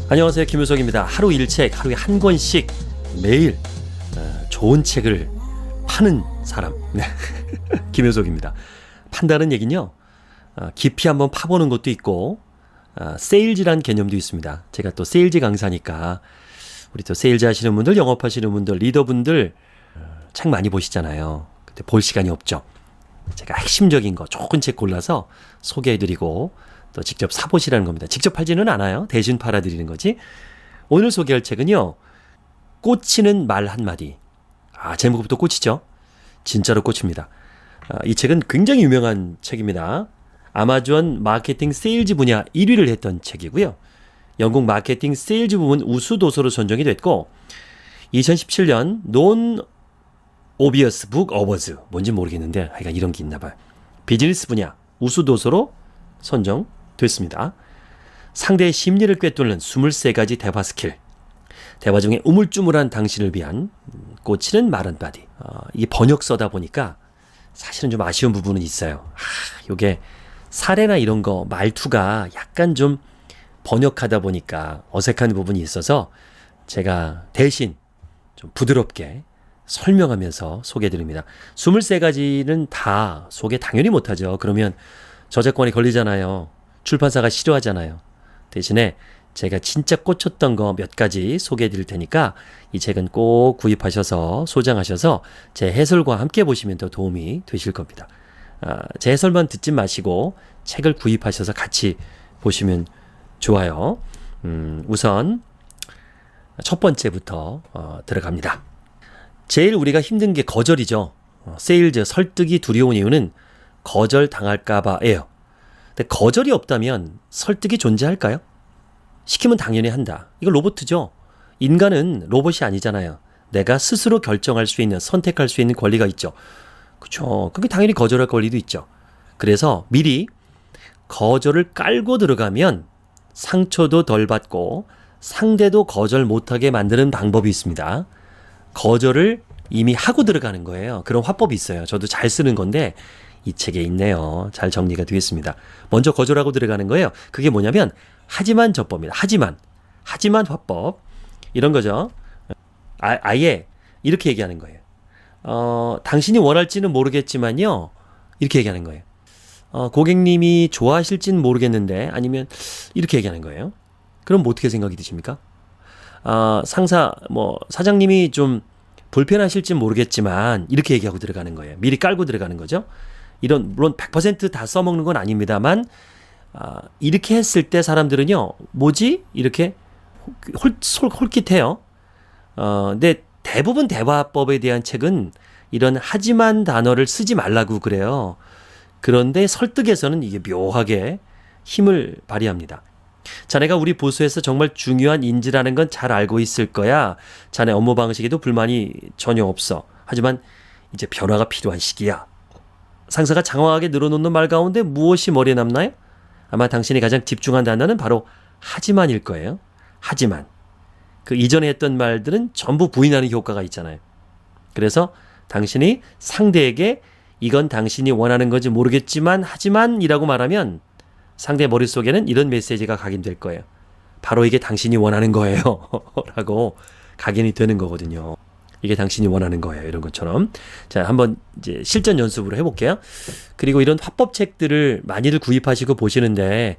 안녕하세요, 김효석입니다. 하루 1책, 하루에 한 권씩 매일 좋은 책을 파는 사람 김효석입니다. 판다는 얘기는요, 깊이 한번 파보는 것도 있고 세일즈란 개념도 있습니다. 제가 또 세일즈 강사니까 우리 또 세일즈 하시는 분들, 영업하시는 분들, 리더분들 책 많이 보시잖아요. 근데 볼 시간이 없죠. 제가 핵심적인 거 좋은 책 골라서 소개해드리고 또 직접 사보시라는 겁니다. 직접 팔지는 않아요. 대신 팔아드리는 거지. 오늘 소개할 책은요, 꽂히는 말 한마디. 제목부터 꽂히죠? 진짜로 꽂힙니다. 이 책은 굉장히 유명한 책입니다. 아마존 마케팅 세일즈 분야 1위를 했던 책이고요. 영국 마케팅 세일즈 부문 우수 도서로 선정이 됐고 2017년 논 오비어스 북 어워즈, 뭔지 모르겠는데 하여간 이런 게 있나 봐요. 비즈니스 분야 우수 도서로 선정됐습니다. 상대의 심리를 꿰뚫는 23가지 대화 스킬. 대화 중에 우물쭈물한 당신을 위한 꽂히는 말 한마디. 이게 번역서다 보니까 사실은 좀 아쉬운 부분은 있어요. 요게 사례나 이런 거 말투가 약간 좀 번역하다 보니까 어색한 부분이 있어서 제가 대신 좀 부드럽게 설명하면서 소개해드립니다. 23가지는 다 소개 당연히 못하죠. 그러면 저작권이 걸리잖아요. 출판사가 싫어하잖아요. 대신에 제가 진짜 꽂혔던 거 몇 가지 소개해드릴 테니까 이 책은 꼭 구입하셔서 소장하셔서 제 해설과 함께 보시면 더 도움이 되실 겁니다. 제 해설만 듣지 마시고 책을 구입하셔서 같이 보시면 좋아요. 우선 첫 번째부터 들어갑니다. 제일 우리가 힘든 게 거절이죠. 세일즈, 설득이 두려운 이유는 거절 당할까 봐예요. 근데 거절이 없다면 설득이 존재할까요? 시키면 당연히 한다. 이거 로봇이죠. 인간은 로봇이 아니잖아요. 내가 스스로 결정할 수 있는, 선택할 수 있는 권리가 있죠. 그렇죠. 그게 당연히 거절할 권리도 있죠. 그래서 미리 거절을 깔고 들어가면 상처도 덜 받고 상대도 거절 못하게 만드는 방법이 있습니다. 거절을 이미 하고 들어가는 거예요. 그런 화법이 있어요. 저도 잘 쓰는 건데 이 책에 있네요. 잘 정리가 되겠습니다. 먼저 거절하고 들어가는 거예요. 그게 뭐냐면 하지만 저법입니다. 하지만 화법. 이런 거죠. 아예 이렇게 얘기하는 거예요. 당신이 원할지는 모르겠지만요. 이렇게 얘기하는 거예요. 고객님이 좋아하실지는 모르겠는데, 아니면 이렇게 얘기하는 거예요. 그럼 뭐 어떻게 생각이 드십니까? 상사, 사장님이 좀 불편하실지는 모르겠지만, 이렇게 얘기하고 들어가는 거예요. 미리 깔고 들어가는 거죠. 이런, 물론 100% 다 써먹는 건 아닙니다만, 이렇게 했을 때 사람들은요, 뭐지? 이렇게 홀깃해요. 근데 대부분 대화법에 대한 책은 이런 하지만 단어를 쓰지 말라고 그래요. 그런데 설득에서는 이게 묘하게 힘을 발휘합니다. 자네가 우리 부서에서 정말 중요한 인지라는 건 잘 알고 있을 거야. 자네 업무 방식에도 불만이 전혀 없어. 하지만 이제 변화가 필요한 시기야. 상사가 장황하게 늘어놓는 말 가운데 무엇이 머리에 남나요? 아마 당신이 가장 집중한 단어는 바로 하지만일 거예요. 하지만. 그 이전에 했던 말들은 전부 부인하는 효과가 있잖아요. 그래서 당신이 상대에게 이건 당신이 원하는 건지 모르겠지만 하지만이라고 말하면 상대 머릿속에는 이런 메시지가 각인될 거예요. 바로 이게 당신이 원하는 거예요. 라고 각인이 되는 거거든요. 이게 당신이 원하는 거예요. 이런 것처럼. 자, 한번 이제 실전 연습으로 해볼게요. 그리고 이런 화법책들을 많이들 구입하시고 보시는데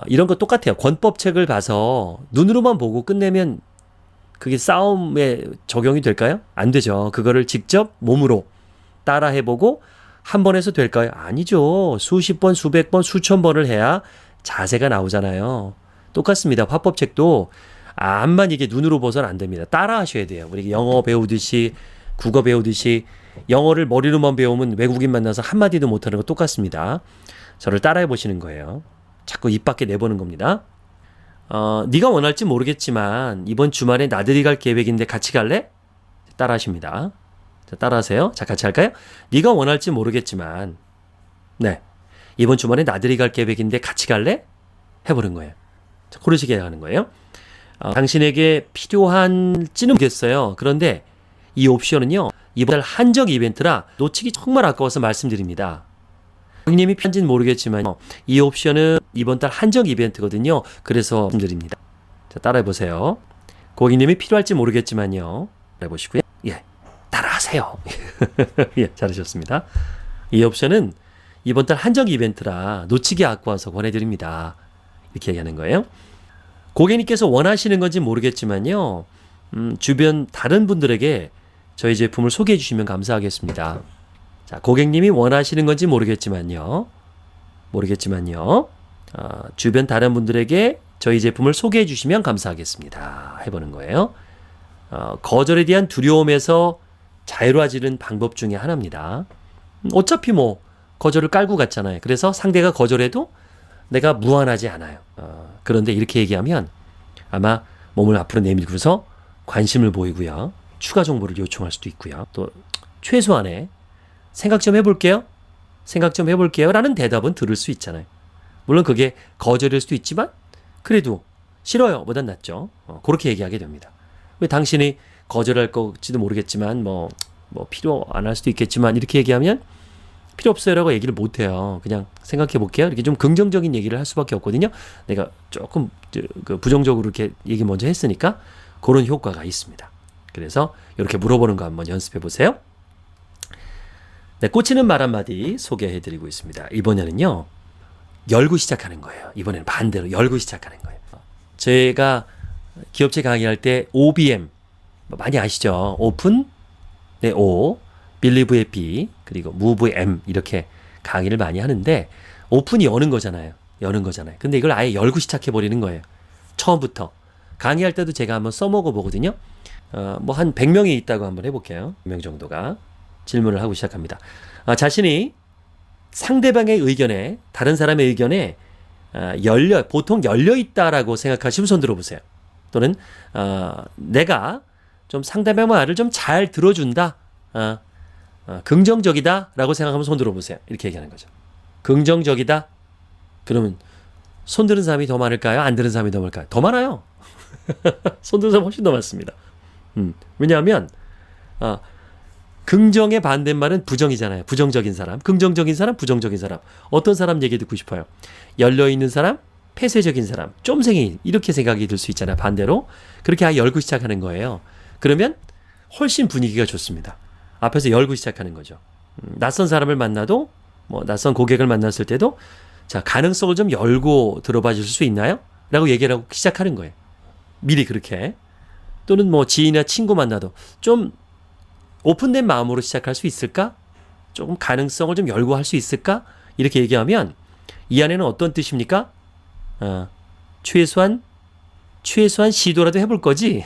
이런 거 똑같아요. 권법책을 봐서 눈으로만 보고 끝내면 그게 싸움에 적용이 될까요? 안 되죠. 그거를 직접 몸으로 따라해보고 한 번 해서 될까요? 아니죠. 수십 번, 수백 번, 수천 번을 해야 자세가 나오잖아요. 똑같습니다. 화법책도 암만 이게 눈으로 보서는 안 됩니다. 따라 하셔야 돼요. 우리 영어 배우듯이, 국어 배우듯이 영어를 머리로만 배우면 외국인 만나서 한마디도 못하는 거 똑같습니다. 저를 따라해 보시는 거예요. 자꾸 입 밖에 내보는 겁니다. 네가 원할지 모르겠지만 이번 주말에 나들이 갈 계획인데 같이 갈래? 따라 하십니다. 자, 따라하세요. 자, 같이 할까요? 네가 원할지 모르겠지만 이번 주말에 나들이 갈 계획인데 같이 갈래? 해보는 거예요. 자, 고르시게 하는 거예요. 당신에게 필요한지는 모르겠어요. 그런데 이 옵션은요, 이번 달 한정 이벤트라 놓치기 정말 아까워서 말씀드립니다. 고객님이 필요한지는 모르겠지만 이 옵션은 이번 달 한정 이벤트거든요. 그래서 말씀드립니다. 자, 따라해보세요. 고객님이 필요할지 모르겠지만요. 해보시고요. 예, 따라하세요. 예, 잘하셨습니다. 이 옵션은 이번 달 한정 이벤트라 놓치기 아까워서 권해드립니다. 이렇게 얘기하는 거예요. 고객님께서 원하시는 건지 모르겠지만요. 주변 다른 분들에게 저희 제품을 소개해 주시면 감사하겠습니다. 자, 고객님이 원하시는 건지 모르겠지만요. 주변 다른 분들에게 저희 제품을 소개해 주시면 감사하겠습니다. 해보는 거예요. 거절에 대한 두려움에서 자유로워지는 방법 중에 하나입니다. 어차피 뭐 거절을 깔고 갔잖아요. 그래서 상대가 거절해도 내가 무한하지 않아요. 그런데 이렇게 얘기하면 아마 몸을 앞으로 내밀고서 관심을 보이고요. 추가 정보를 요청할 수도 있고요. 또 최소한의 생각 좀 해볼게요. 라는 대답은 들을 수 있잖아요. 물론 그게 거절일 수도 있지만 그래도 싫어요 보단 낫죠. 그렇게 얘기하게 됩니다. 왜 당신이 거절할 것지도 모르겠지만 뭐 필요 안 할 수도 있겠지만 이렇게 얘기하면 필요 없어요라고 얘기를 못 해요. 그냥 생각해 볼게요. 이렇게 좀 긍정적인 얘기를 할 수밖에 없거든요. 내가 조금 부정적으로 이렇게 얘기 먼저 했으니까 그런 효과가 있습니다. 그래서 이렇게 물어보는 거 한번 연습해 보세요. 네, 꽂히는 말 한마디 소개해 드리고 있습니다. 이번에는요. 열고 시작하는 거예요. 이번에는 반대로 열고 시작하는 거예요. 제가 기업체 강의할 때 OBM 많이 아시죠? 오픈, 네, O, Believe의 B, 그리고 Move의 M 이렇게 강의를 많이 하는데 오픈이 여는 거잖아요. 근데 이걸 아예 열고 시작해 버리는 거예요. 처음부터. 강의할 때도 제가 한번 써먹어 보거든요. 뭐 한 100명이 있다고 한번 해볼게요. 100명 정도가 질문을 하고 시작합니다. 자신이 상대방의 의견에, 다른 사람의 의견에 보통 열려 있다라고 생각하시면 손 들어보세요. 또는 내가 좀 상대방의 말을 좀 잘 들어준다, 긍정적이다라고 생각하면 손 들어보세요. 이렇게 얘기하는 거죠. 긍정적이다. 그러면 손 드는 사람이 더 많을까요? 안 드는 사람이 더 많을까요? 더 많아요. 손 드는 사람 훨씬 더 많습니다. 왜냐하면 긍정의 반대말은 부정이잖아요. 부정적인 사람, 긍정적인 사람, 부정적인 사람. 어떤 사람 얘기 듣고 싶어요? 열려있는 사람, 폐쇄적인 사람, 쫌생이 이렇게 생각이 들 수 있잖아요. 반대로. 그렇게 아예 열고 시작하는 거예요. 그러면 훨씬 분위기가 좋습니다. 앞에서 열고 시작하는 거죠. 낯선 사람을 만나도 낯선 고객을 만났을 때도 자, 가능성을 좀 열고 들어봐 줄 수 있나요? 라고 얘기를 하고 시작하는 거예요. 미리 그렇게. 또는 지인이나 친구 만나도 좀 오픈된 마음으로 시작할 수 있을까? 조금 가능성을 좀 열고 할 수 있을까? 이렇게 얘기하면 이 안에는 어떤 뜻입니까? 최소한 시도라도 해볼 거지?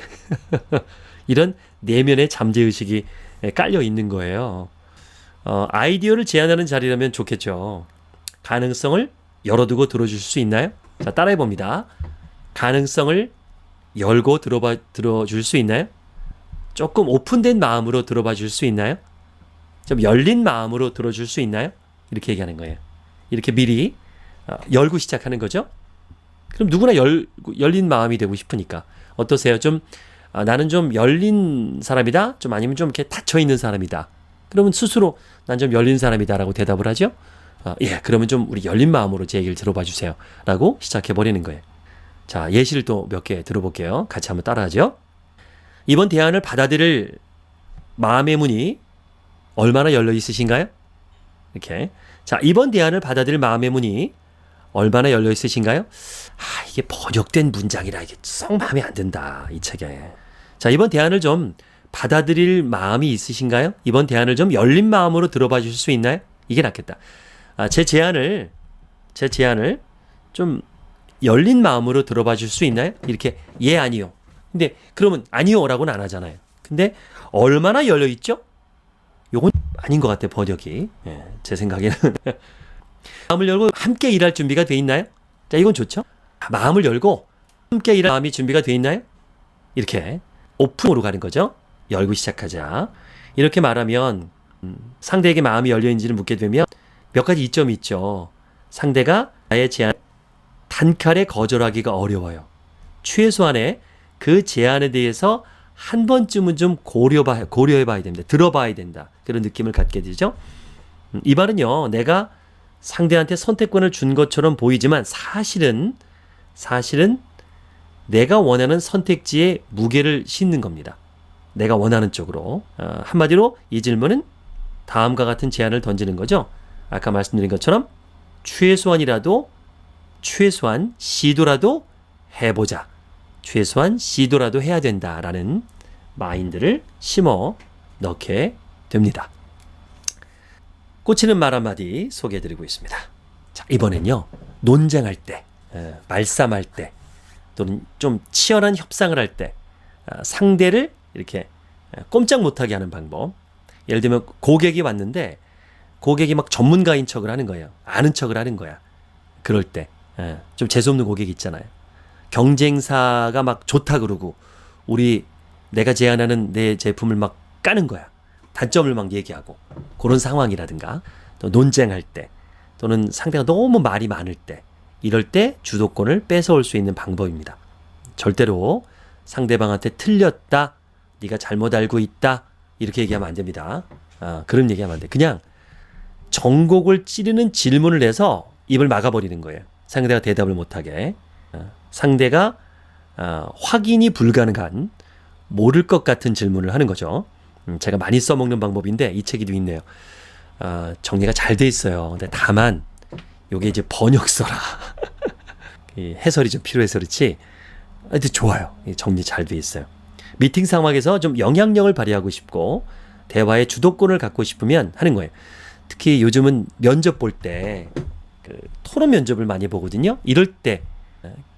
이런 내면의 잠재의식이 깔려 있는 거예요. 아이디어를 제안하는 자리라면 좋겠죠. 가능성을 열어두고 들어줄 수 있나요? 자, 따라해봅니다. 가능성을 열고 들어줄 수 있나요? 조금 오픈된 마음으로 들어봐 줄 수 있나요? 좀 열린 마음으로 들어줄 수 있나요? 이렇게 얘기하는 거예요. 이렇게 미리 열고 시작하는 거죠. 그럼 누구나 열린 마음이 되고 싶으니까. 어떠세요? 나는 좀 열린 사람이다? 좀 아니면 좀 이렇게 닫혀있는 사람이다? 그러면 스스로 난 좀 열린 사람이다 라고 대답을 하죠. 예, 그러면 좀 우리 열린 마음으로 제 얘기를 들어봐 주세요. 라고 시작해버리는 거예요. 자, 예시를 또 몇 개 들어볼게요. 같이 한번 따라하죠. 이번 대안을 받아들일 마음의 문이 얼마나 열려 있으신가요? 이렇게. 자, 이번 대안을 받아들일 마음의 문이 얼마나 열려 있으신가요? 이게 번역된 문장이라 이게 썩 마음에 안 든다. 이 책에. 자, 이번 대안을 좀 받아들일 마음이 있으신가요? 이번 대안을 좀 열린 마음으로 들어봐 주실 수 있나요? 이게 낫겠다. 제 제안을 좀 열린 마음으로 들어봐 줄 수 있나요? 이렇게 예, 아니요. 근데 그러면 아니요라고는 안 하잖아요. 근데 얼마나 열려 있죠? 요건 아닌 것 같아, 번역이. 예, 제 생각에는. 마음을 열고 함께 일할 준비가 돼 있나요? 자, 이건 좋죠? 마음을 열고 함께 일할 마음이 준비가 돼 있나요? 이렇게 오픈으로 가는 거죠. 열고 시작하자. 이렇게 말하면 상대에게 마음이 열려 있는지를 묻게 되면 몇 가지 이점이 있죠. 상대가 나의 제안 단칼에 거절하기가 어려워요. 최소한의 그 제안에 대해서 한 번쯤은 좀 고려해봐야 됩니다. 들어봐야 된다. 그런 느낌을 갖게 되죠. 이 말은요, 내가 상대한테 선택권을 준 것처럼 보이지만 사실은 내가 원하는 선택지에 무게를 싣는 겁니다. 내가 원하는 쪽으로. 한마디로 이 질문은 다음과 같은 제안을 던지는 거죠. 아까 말씀드린 것처럼 최소한 시도라도 해보자. 최소한 시도라도 해야 된다라는 마인드를 심어 넣게 됩니다. 꽂히는 말 한마디 소개해드리고 있습니다. 자, 이번엔요. 논쟁할 때, 말싸움할 때, 또는 좀 치열한 협상을 할 때 상대를 이렇게 꼼짝 못하게 하는 방법. 예를 들면 고객이 왔는데 고객이 막 전문가인 척을 하는 거예요. 아는 척을 하는 거야. 그럴 때 좀 재수없는 고객 있잖아요. 경쟁사가 막 좋다 그러고 내가 제안하는 내 제품을 막 까는 거야. 단점을 막 얘기하고. 그런 상황이라든가 또 논쟁할 때 또는 상대가 너무 말이 많을 때 이럴 때 주도권을 뺏어올 수 있는 방법입니다. 절대로 상대방한테 틀렸다, 네가 잘못 알고 있다 이렇게 얘기하면 안 됩니다. 그런 얘기하면 안 돼. 그냥 정곡을 찌르는 질문을 해서 입을 막아버리는 거예요. 상대가 대답을 못하게. 상대가 확인이 불가능한 모를 것 같은 질문을 하는 거죠. 제가 많이 써먹는 방법인데 이 책에도 있네요. 정리가 잘 돼 있어요. 근데 다만 요게 이제 번역서라 해설이 좀 필요해서 그렇지 근데 좋아요. 정리 잘 돼 있어요. 미팅 상황에서 좀 영향력을 발휘하고 싶고 대화의 주도권을 갖고 싶으면 하는 거예요. 특히 요즘은 면접 볼 때 토론 면접을 많이 보거든요. 이럴 때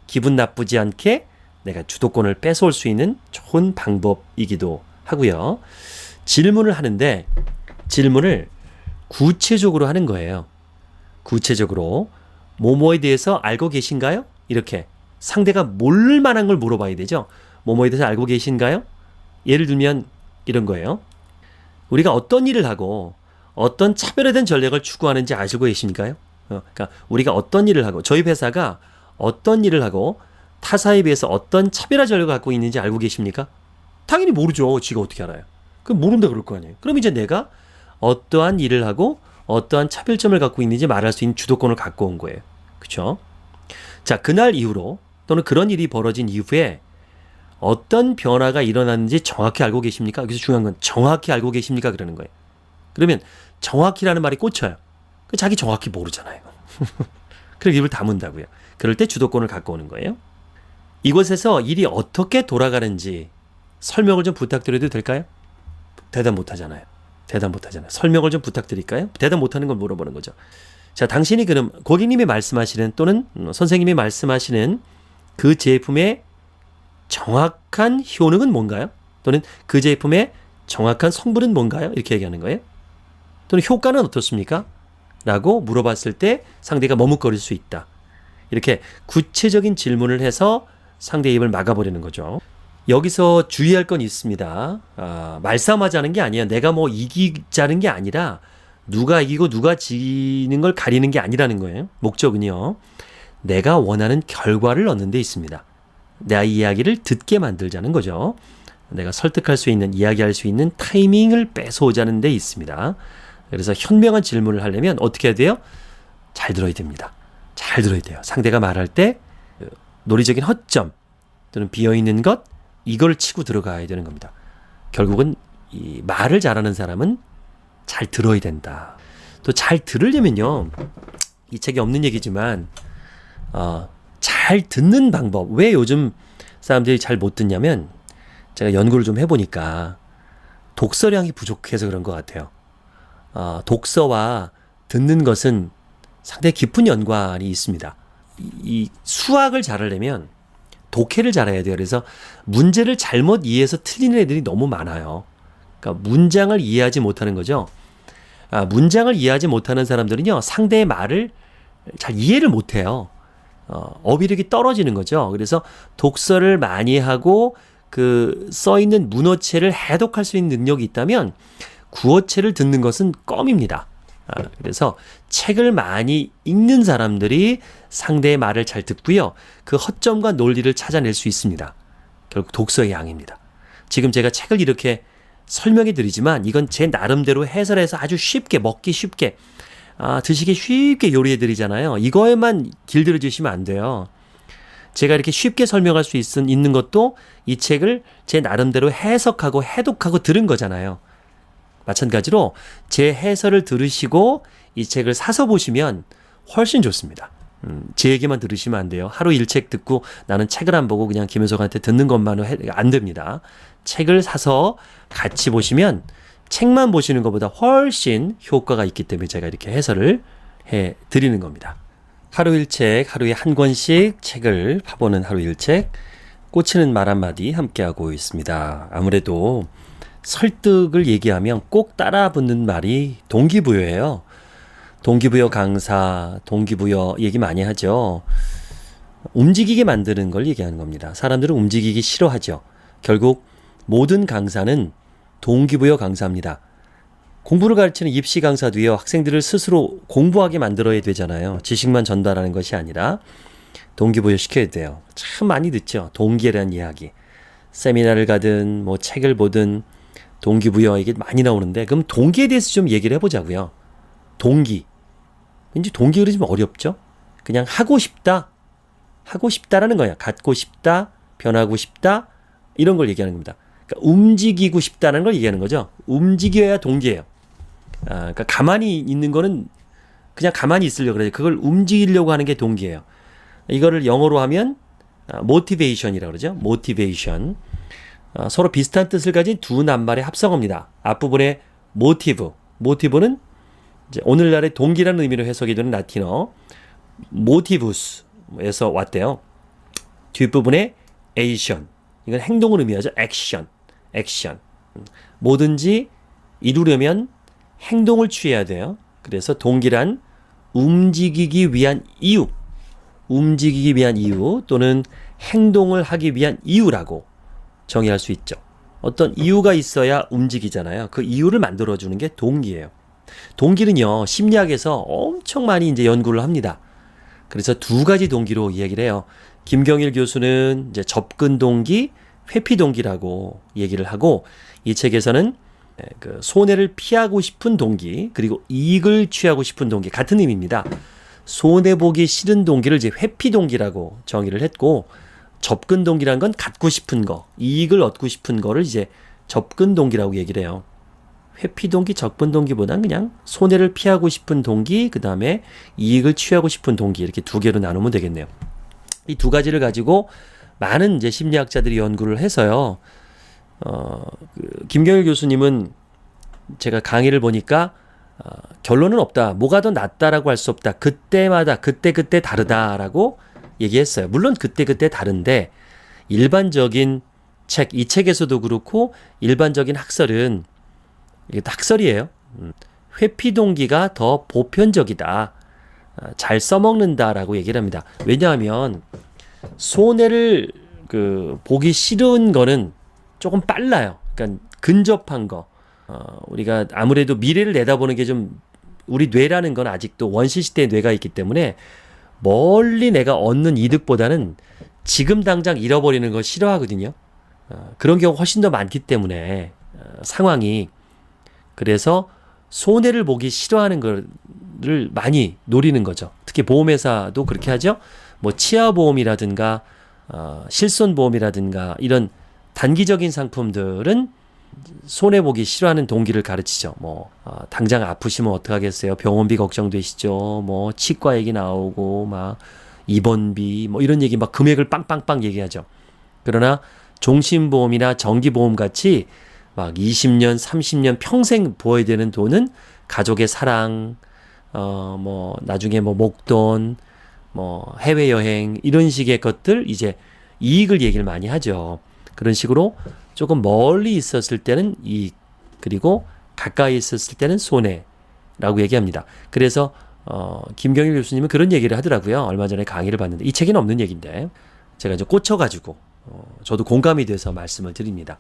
기분 나쁘지 않게 내가 주도권을 뺏어올 수 있는 좋은 방법이기도 하고요. 질문을 하는데 질문을 구체적으로 하는 거예요. 구체적으로 뭐뭐에 대해서 알고 계신가요? 이렇게 상대가 모를 만한 걸 물어봐야 되죠. 뭐뭐에 대해서 알고 계신가요? 예를 들면 이런 거예요. 우리가 어떤 일을 하고 어떤 차별화된 전략을 추구하는지 아시고 계십니까요? 그러니까 우리가 어떤 일을 하고 저희 회사가 어떤 일을 하고 타사에 비해서 어떤 차별화 전략을 갖고 있는지 알고 계십니까? 당연히 모르죠. 지가 어떻게 알아요? 그럼 모른다 그럴 거 아니에요. 그럼 이제 내가 어떠한 일을 하고 어떠한 차별점을 갖고 있는지 말할 수 있는 주도권을 갖고 온 거예요. 그렇죠? 자, 그날 이후로 또는 그런 일이 벌어진 이후에 어떤 변화가 일어났는지 정확히 알고 계십니까? 여기서 중요한 건 정확히 알고 계십니까? 그러는 거예요. 그러면 정확히라는 말이 꽂혀요. 자기 정확히 모르잖아요. 그래서 입을 다문다고요. 그럴 때 주도권을 갖고 오는 거예요. 이곳에서 일이 어떻게 돌아가는지 설명을 좀 부탁드려도 될까요? 대답 못하잖아요. 설명을 좀 부탁드릴까요? 대답 못하는 걸 물어보는 거죠. 자, 당신이 그럼 고객님이 말씀하시는 또는 선생님이 말씀하시는 그 제품의 정확한 효능은 뭔가요? 또는 그 제품의 정확한 성분은 뭔가요? 이렇게 얘기하는 거예요. 또는 효과는 어떻습니까? 라고 물어봤을 때 상대가 머뭇거릴 수 있다. 이렇게 구체적인 질문을 해서 상대의 입을 막아버리는 거죠. 여기서 주의할 건 있습니다. 말싸움하자는 게 아니에요. 내가 뭐 이기자는 게 아니라 누가 이기고 누가 지는 걸 가리는 게 아니라는 거예요. 목적은요. 내가 원하는 결과를 얻는 데 있습니다. 내 이야기를 듣게 만들자는 거죠. 내가 설득할 수 있는, 이야기할 수 있는 타이밍을 뺏어오자는 데 있습니다. 그래서 현명한 질문을 하려면 어떻게 해야 돼요? 잘 들어야 됩니다. 잘 들어야 돼요. 상대가 말할 때 논리적인 허점 또는 비어있는 것 이걸 치고 들어가야 되는 겁니다. 결국은 이 말을 잘하는 사람은 잘 들어야 된다. 또 잘 들으려면요. 이 책에 없는 얘기지만 잘 듣는 방법. 왜 요즘 사람들이 잘 못 듣냐면 제가 연구를 좀 해보니까 독서량이 부족해서 그런 것 같아요. 독서와 듣는 것은 상당히 깊은 연관이 있습니다. 이 수학을 잘하려면 독해를 잘해야 돼요. 그래서 문제를 잘못 이해해서 틀리는 애들이 너무 많아요. 그러니까 문장을 이해하지 못하는 거죠. 문장을 이해하지 못하는 사람들은요. 상대의 말을 잘 이해를 못해요. 어휘력이 떨어지는 거죠. 그래서 독서를 많이 하고 그 써있는 문어체를 해독할 수 있는 능력이 있다면 구어체를 듣는 것은 껌입니다. 그래서 책을 많이 읽는 사람들이 상대의 말을 잘 듣고요. 그 허점과 논리를 찾아낼 수 있습니다. 결국 독서의 양입니다. 지금 제가 책을 이렇게 설명해 드리지만 이건 제 나름대로 해설해서 아주 쉽게 먹기 쉽게 드시기 쉽게 요리해 드리잖아요. 이거에만 길들여 주시면 안 돼요. 제가 이렇게 쉽게 설명할 수 있는 것도 이 책을 제 나름대로 해석하고 해독하고 들은 거잖아요. 마찬가지로 제 해설을 들으시고 이 책을 사서 보시면 훨씬 좋습니다. 제 얘기만 들으시면 안 돼요. 하루 1책 듣고 나는 책을 안 보고 그냥 김현석한테 듣는 것만은 안 됩니다. 책을 사서 같이 보시면 책만 보시는 것보다 훨씬 효과가 있기 때문에 제가 이렇게 해설을 해드리는 겁니다. 하루 1책, 하루에 한 권씩 책을 파보는 하루 1책, 꽂히는 말 한마디 함께하고 있습니다. 아무래도 설득을 얘기하면 꼭 따라 붙는 말이 동기부여예요. 동기부여 강사, 동기부여 얘기 많이 하죠. 움직이게 만드는 걸 얘기하는 겁니다. 사람들은 움직이기 싫어하죠. 결국 모든 강사는 동기부여 강사입니다. 공부를 가르치는 입시 강사도요, 학생들을 스스로 공부하게 만들어야 되잖아요. 지식만 전달하는 것이 아니라 동기부여 시켜야 돼요. 참 많이 듣죠. 동기에 대한 이야기. 세미나를 가든 뭐 책을 보든 동기부여 이게 많이 나오는데, 그럼 동기에 대해서 좀 얘기를 해보자고요. 동기. 왠지 동기 그러시면 어렵죠? 그냥 하고 싶다. 하고 싶다라는 거야. 갖고 싶다. 변하고 싶다. 이런 걸 얘기하는 겁니다. 그러니까 움직이고 싶다는 걸 얘기하는 거죠. 움직여야 동기예요. 그러니까 가만히 있는 거는 그냥 가만히 있으려고 그래요. 그걸 움직이려고 하는 게 동기예요. 이거를 영어로 하면 motivation이라고 그러죠. motivation. 서로 비슷한 뜻을 가진 두 낱말의 합성어입니다. 앞부분에 motive는 이제 오늘날의 동기라는 의미로 해석이 되는 라틴어 motivus에서 왔대요. 뒷부분에 action. 이건 행동을 의미하죠. action. 뭐든지 이루려면 행동을 취해야 돼요. 그래서 동기란 움직이기 위한 이유 또는 행동을 하기 위한 이유라고 정의할 수 있죠. 어떤 이유가 있어야 움직이잖아요. 그 이유를 만들어주는 게 동기예요. 동기는요, 심리학에서 엄청 많이 이제 연구를 합니다. 그래서 두 가지 동기로 이야기를 해요. 김경일 교수는 이제 접근 동기, 회피 동기라고 얘기를 하고, 이 책에서는 그 손해를 피하고 싶은 동기, 그리고 이익을 취하고 싶은 동기, 같은 의미입니다. 손해보기 싫은 동기를 이제 회피 동기라고 정의를 했고, 접근 동기란 건 갖고 싶은 거, 이익을 얻고 싶은 거를 이제 접근 동기라고 얘기를 해요. 회피 동기, 접근 동기보다는 그냥 손해를 피하고 싶은 동기, 그 다음에 이익을 취하고 싶은 동기, 이렇게 두 개로 나누면 되겠네요. 이 두 가지를 가지고 많은 이제 심리학자들이 연구를 해서요. 김경일 교수님은 제가 강의를 보니까 결론은 없다. 뭐가 더 낫다라고 할 수 없다. 그때마다 그때 다르다라고 얘기했어요. 물론 그때 다른데 일반적인 책, 이 책에서도 그렇고 일반적인 학설은 이게 학설이에요. 회피 동기가 더 보편적이다. 잘 써먹는다라고 얘기를 합니다. 왜냐하면 손해를 보기 싫은 거는 조금 빨라요. 그러니까 근접한 거. 우리가 아무래도 미래를 내다보는 게 좀 우리 뇌라는 건 아직도 원시 시대의 뇌가 있기 때문에 멀리 내가 얻는 이득보다는 지금 당장 잃어버리는 걸 싫어하거든요. 그런 경우가 훨씬 더 많기 때문에 상황이, 그래서 손해를 보기 싫어하는 거를 많이 노리는 거죠. 특히 보험회사도 그렇게 하죠. 뭐 치아보험이라든가 실손보험이라든가 이런 단기적인 상품들은 손해보기 싫어하는 동기를 가르치죠. 당장 아프시면 어떡하겠어요. 병원비 걱정되시죠. 치과 얘기 나오고 막 입원비 이런 얘기 막 금액을 빵빵빵 얘기하죠. 그러나 종신보험이나 정기보험 같이 막 20년, 30년 평생 보아야 되는 돈은 가족의 사랑, 나중에 목돈, 해외여행 이런 식의 것들, 이제 이익을 얘기를 많이 하죠. 그런 식으로 조금 멀리 있었을 때는 이익, 그리고 가까이 있었을 때는 손해라고 얘기합니다. 그래서 김경일 교수님은 그런 얘기를 하더라고요. 얼마 전에 강의를 봤는데, 이 책에는 없는 얘기인데 제가 이제 꽂혀가지고 저도 공감이 돼서 말씀을 드립니다.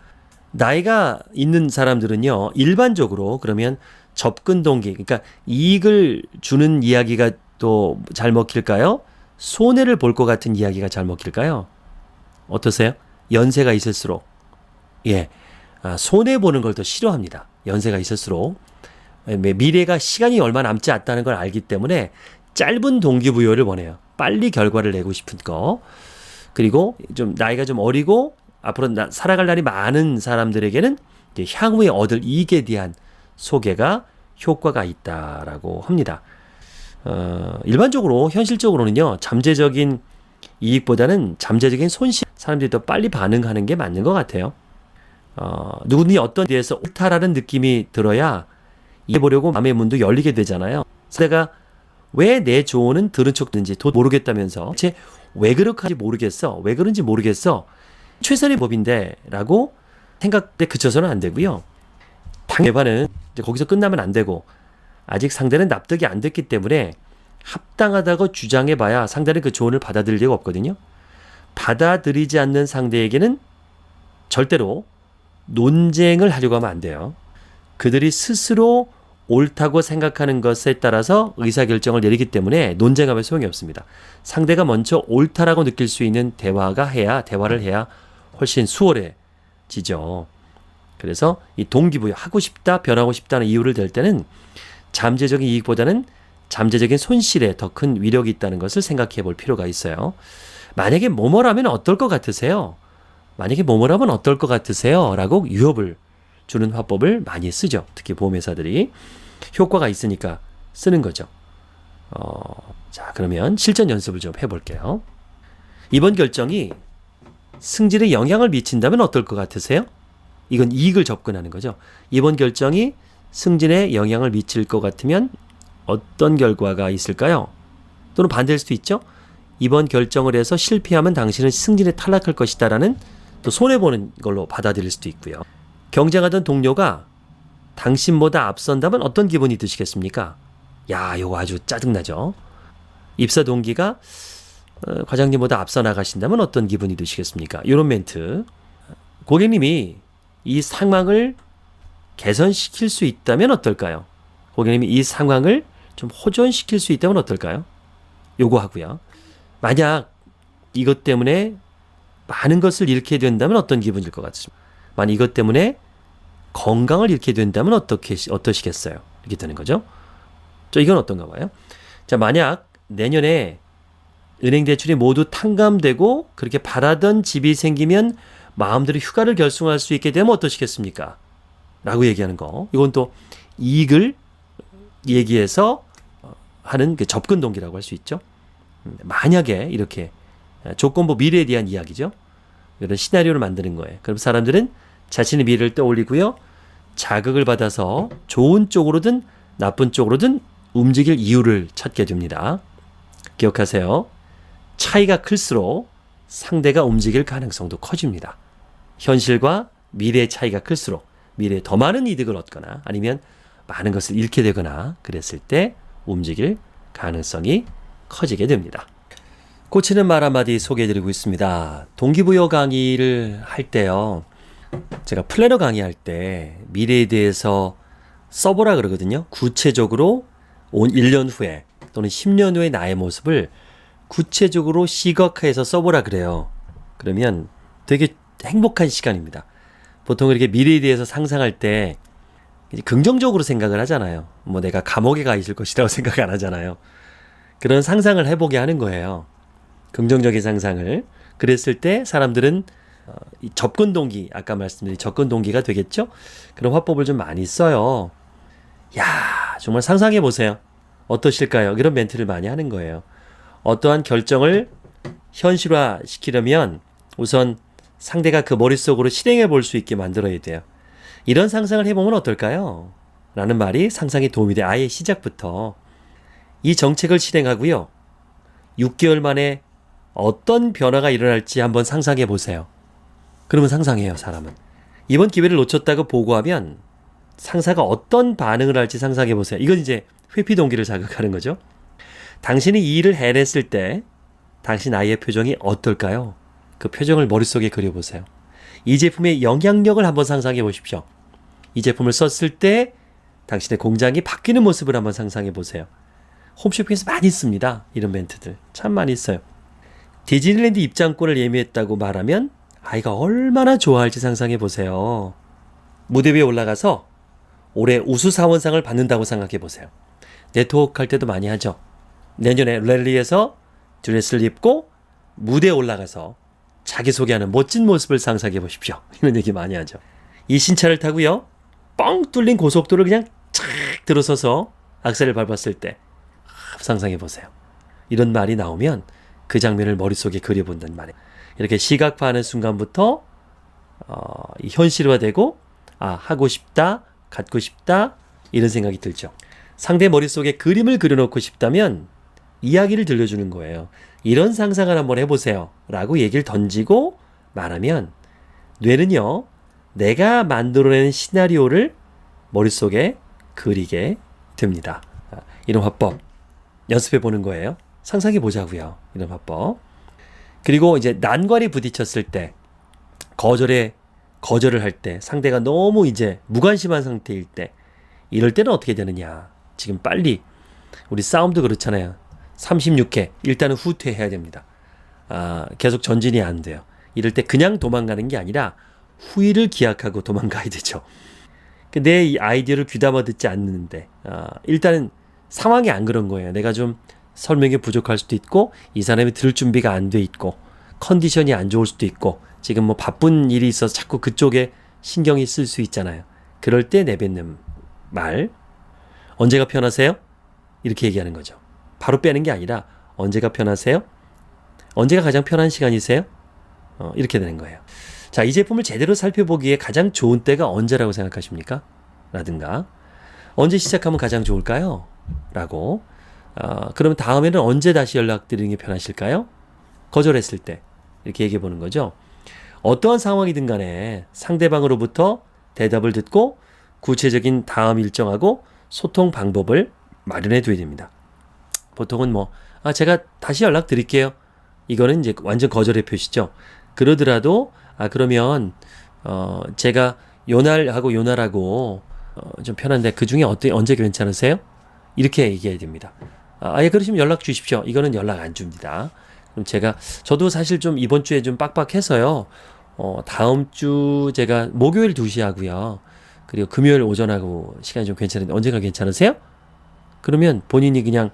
나이가 있는 사람들은요, 일반적으로 그러면 접근 동기, 그러니까 이익을 주는 이야기가 또 잘 먹힐까요? 손해를 볼 것 같은 이야기가 잘 먹힐까요? 어떠세요? 연세가 있을수록. 손해 보는 걸 더 싫어합니다. 연세가 있을수록. 미래가 시간이 얼마 남지 않다는 걸 알기 때문에 짧은 동기부여를 원해요. 빨리 결과를 내고 싶은 거. 그리고 좀 나이가 좀 어리고 앞으로 살아갈 날이 많은 사람들에게는 향후에 얻을 이익에 대한 소개가 효과가 있다라고 합니다. 일반적으로 현실적으로는요, 잠재적인 이익보다는 잠재적인 손실, 사람들이 더 빨리 반응하는 게 맞는 것 같아요. 누구든지 어떤 데에서 옳다라는 느낌이 들어야 이해보려고 마음의 문도 열리게 되잖아요. 내가 왜 내 조언은 들은 척 듣는지 도 모르겠다면서 대체 왜 그렇게 하지 모르겠어, 왜 그런지 모르겠어, 최선의 법인데 라고 생각에 그쳐서는 안 되고요. 대화는 거기서 끝나면 안 되고, 아직 상대는 납득이 안 됐기 때문에 합당하다고 주장해봐야 상대는 그 조언을 받아들일 리가 없거든요. 받아들이지 않는 상대에게는 절대로 논쟁을 하려고 하면 안 돼요. 그들이 스스로 옳다고 생각하는 것에 따라서 의사결정을 내리기 때문에 논쟁하면 소용이 없습니다. 상대가 먼저 옳다라고 느낄 수 있는 대화를 해야 훨씬 수월해지죠. 그래서 이 동기부여, 하고 싶다, 변하고 싶다는 이유를 댈 때는 잠재적인 이익보다는 잠재적인 손실에 더 큰 위력이 있다는 것을 생각해 볼 필요가 있어요. 만약에 뭐뭐라면 어떨 것 같으세요? 만약에 뭐뭐라면 어떨 것 같으세요? 라고 유협을 주는 화법을 많이 쓰죠. 특히 보험회사들이 효과가 있으니까 쓰는 거죠. 자, 그러면 실전 연습을 좀 해볼게요. 이번 결정이 승진에 영향을 미친다면 어떨 것 같으세요? 이건 이익을 접근하는 거죠. 이번 결정이 승진에 영향을 미칠 것 같으면 어떤 결과가 있을까요? 또는 반대일 수도 있죠. 이번 결정을 해서 실패하면 당신은 승진에 탈락할 것이다 라는 또 손해보는 걸로 받아들일 수도 있고요. 경쟁하던 동료가 당신보다 앞선다면 어떤 기분이 드시겠습니까? 야, 이거 아주 짜증나죠. 입사 동기가 과장님보다 앞서 나가신다면 어떤 기분이 드시겠습니까? 이런 멘트. 고객님이 이 상황을 개선시킬 수 있다면 어떨까요? 고객님이 이 상황을 좀 호전시킬 수 있다면 어떨까요? 요거 하고요. 만약 이것 때문에 많은 것을 잃게 된다면 어떤 기분일 것 같습니까? 만약 이것 때문에 건강을 잃게 된다면 어떠시겠어요? 이렇게 되는 거죠. 이건 어떤가 봐요. 자, 만약 내년에 은행 대출이 모두 탕감되고 그렇게 바라던 집이 생기면 마음대로 휴가를 결정할 수 있게 되면 어떠시겠습니까? 라고 얘기하는 거. 이건 또 이익을 얘기해서 하는 그 접근 동기라고 할 수 있죠. 만약에 이렇게 조건부 미래에 대한 이야기죠. 이런 시나리오를 만드는 거예요. 그럼 사람들은 자신의 미래를 떠올리고요. 자극을 받아서 좋은 쪽으로든 나쁜 쪽으로든 움직일 이유를 찾게 됩니다. 기억하세요. 차이가 클수록 상대가 움직일 가능성도 커집니다. 현실과 미래의 차이가 클수록 미래에 더 많은 이득을 얻거나 아니면 많은 것을 잃게 되거나 그랬을 때 움직일 가능성이 커지게 됩니다. 꽂히는 말 한마디 소개해드리고 있습니다. 동기부여 강의를 할 때요. 제가 플래너 강의할 때 미래에 대해서 써보라 그러거든요. 구체적으로 온 1년 후에 또는 10년 후의 나의 모습을 구체적으로 시각화해서 써보라 그래요. 그러면 되게 행복한 시간입니다. 보통 이렇게 미래에 대해서 상상할 때 긍정적으로 생각을 하잖아요. 뭐 내가 감옥에 가 있을 것이라고 생각 안 하잖아요. 그런 상상을 해보게 하는 거예요. 긍정적인 상상을. 그랬을 때 사람들은 이 접근 동기, 아까 말씀드린 접근 동기가 되겠죠? 그런 화법을 좀 많이 써요. 야, 정말 상상해 보세요. 어떠실까요? 이런 멘트를 많이 하는 거예요. 어떠한 결정을 현실화 시키려면 우선 상대가 그 머릿속으로 실행해 볼 수 있게 만들어야 돼요. 이런 상상을 해보면 어떨까요? 라는 말이 상상에 도움이 돼. 아예 시작부터. 이 정책을 실행하고요. 6개월 만에 어떤 변화가 일어날지 한번 상상해 보세요. 그러면 상상해요, 사람은. 이번 기회를 놓쳤다고 보고하면 상사가 어떤 반응을 할지 상상해 보세요. 이건 이제 회피 동기를 자극하는 거죠. 당신이 이 일을 해냈을 때 당신 아이의 표정이 어떨까요? 그 표정을 머릿속에 그려보세요. 이 제품의 영향력을 한번 상상해 보십시오. 이 제품을 썼을 때 당신의 공장이 바뀌는 모습을 한번 상상해 보세요. 홈쇼핑에서 많이 씁니다. 이런 멘트들 참 많이 있어요. 디즈니랜드 입장권을 예매했다고 말하면 아이가 얼마나 좋아할지 상상해 보세요. 무대 위에 올라가서 올해 우수사원상을 받는다고 생각해 보세요. 네트워크 할 때도 많이 하죠. 내년에 랠리에서 드레스를 입고 무대에 올라가서 자기소개하는 멋진 모습을 상상해 보십시오. 이런 얘기 많이 하죠. 이 신차를 타고요. 뻥 뚫린 고속도로를 그냥 착 들어서서 악셀을 밟았을 때 상상해 보세요. 이런 말이 나오면 그 장면을 머릿속에 그려본단 말이에요. 이렇게 시각화하는 순간부터 이 현실화되고 하고 싶다, 갖고 싶다 이런 생각이 들죠. 상대 머릿속에 그림을 그려놓고 싶다면 이야기를 들려주는 거예요. 이런 상상을 한번 해보세요 라고 얘기를 던지고 말하면 뇌는요 내가 만들어낸 시나리오를 머릿속에 그리게 됩니다. 이런 화법 연습해 보는 거예요. 상상해 보자고요. 이런 화법. 그리고 이제 난관에 부딪혔을 때 거절을 할 때 상대가 너무 이제 무관심한 상태일 때 이럴 때는 어떻게 되느냐. 지금 빨리 우리 싸움도 그렇잖아요. 36회 일단은 후퇴해야 됩니다. 계속 전진이 안 돼요. 이럴 때 그냥 도망가는 게 아니라 후위를 기약하고 도망가야 되죠. 내 이 아이디어를 귀담아 듣지 않는데 일단은 상황이 안 그런 거예요. 내가 좀 설명이 부족할 수도 있고 이 사람이 들을 준비가 안 돼 있고 컨디션이 안 좋을 수도 있고 지금 뭐 바쁜 일이 있어서 자꾸 그쪽에 신경이 쓸 수 있잖아요. 그럴 때 내뱉는 말 언제가 편하세요? 이렇게 얘기하는 거죠. 바로 빼는 게 아니라 언제가 편하세요? 언제가 가장 편한 시간이세요? 이렇게 되는 거예요. 자, 이 제품을 제대로 살펴보기에 가장 좋은 때가 언제라고 생각하십니까? 라든가 언제 시작하면 가장 좋을까요? 라고 그러면 다음에는 언제 다시 연락드리는 게 편하실까요? 거절했을 때 이렇게 얘기해 보는 거죠. 어떠한 상황이든 간에 상대방으로부터 대답을 듣고 구체적인 다음 일정하고 소통 방법을 마련해 둬야 됩니다. 보통은 제가 다시 연락드릴게요. 이거는 이제 완전 거절의 표시죠. 그러더라도 그러면 제가 요날하고 좀 편한데 그 중에 언제 괜찮으세요? 이렇게 얘기해야 됩니다. 예, 그러시면 연락 주십시오. 이거는 연락 안 줍니다. 그럼 저도 사실 좀 이번 주에 좀 빡빡해서요. 다음 주 제가 목요일 2시 하고요. 그리고 금요일 오전하고 시간이 좀 괜찮은데 언제가 괜찮으세요? 그러면 본인이 그냥